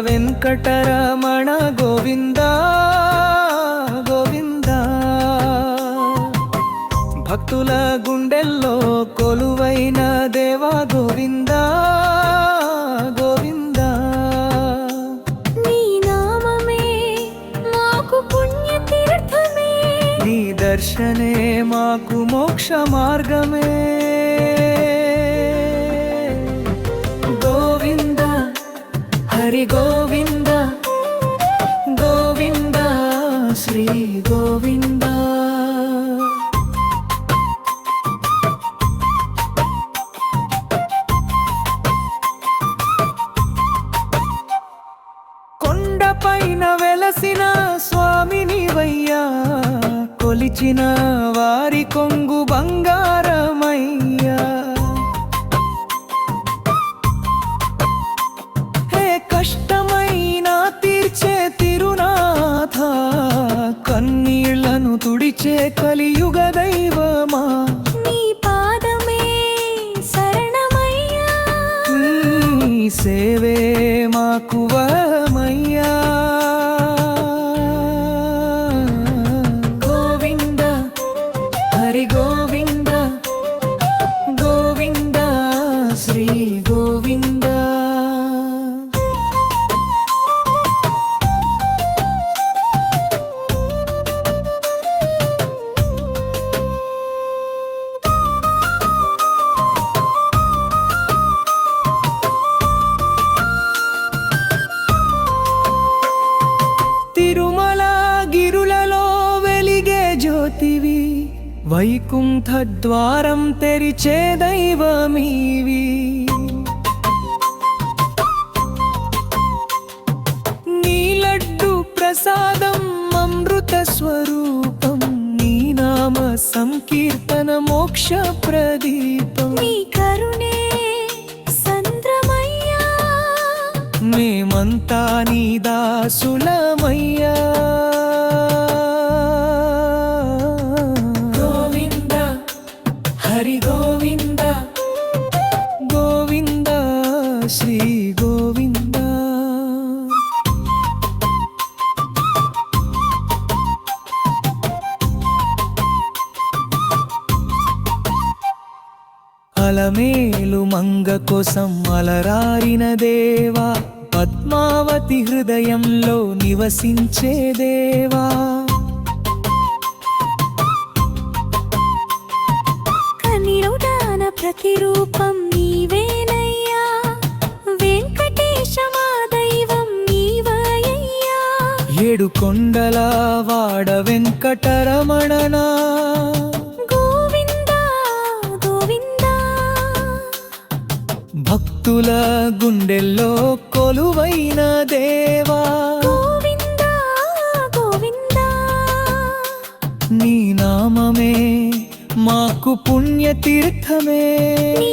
వెంకటరమణ గోవింద గోవింద భక్తుల గుండెల్లో కొలువైన దేవా గోవింద గోవింద నీ నామమే మాకు పుణ్యతీర్థమే నీ దర్శనే మాకు మోక్ష మార్గమే గోవింద హరి గోవింద గోవింద శ్రీ గోవింద కొండపైన వెలసిన స్వామినివయ్యా కొలిచిన వారి కొంగు బంగారమయ్యా హే కష్టమైనా తీర్చే తిరునాథ కన్నీళ్లను తుడిచే కలియుగ దైవమా నీ పాదమే శరణమయ్యా నీ సేవే మాకు వరమయ్యా గోవింద హరి గోవింద గోవింద శ్రీ గోవింద తిరుమల గిరులలో వెలిగే జ్యోతివి వైకుంఠ ద్వారం తెరిచే దైవమీవి నీ లడ్డు ప్రసాదం అమృత స్వరూపం నీ నామ సంకీర్తన మోక్ష ప్రదీపం నీ కరుణే సంద్రమయ్యా మేమంతా నీ దాసులమయ్యా గోవింద హరి గోవింద గోవింద శ్రీ గోవింద అలమేలు మంగ కోసం అలరారిన దేవా పద్మావతి హృదయంలో నివసించే దేవా కనిరుడాన ప్రతిరూపం నీవేనయ్యా వెంకటేశ మా దైవం నీవయ్యా ఏడు కొండల వాడ వెంకటరమణనా గోవింద గోవింద భక్తుల గుండెల్లో కొలువైన దేవా గోవింద గోవింద నీ నామమే మాకు పుణ్యతీర్థమే నీ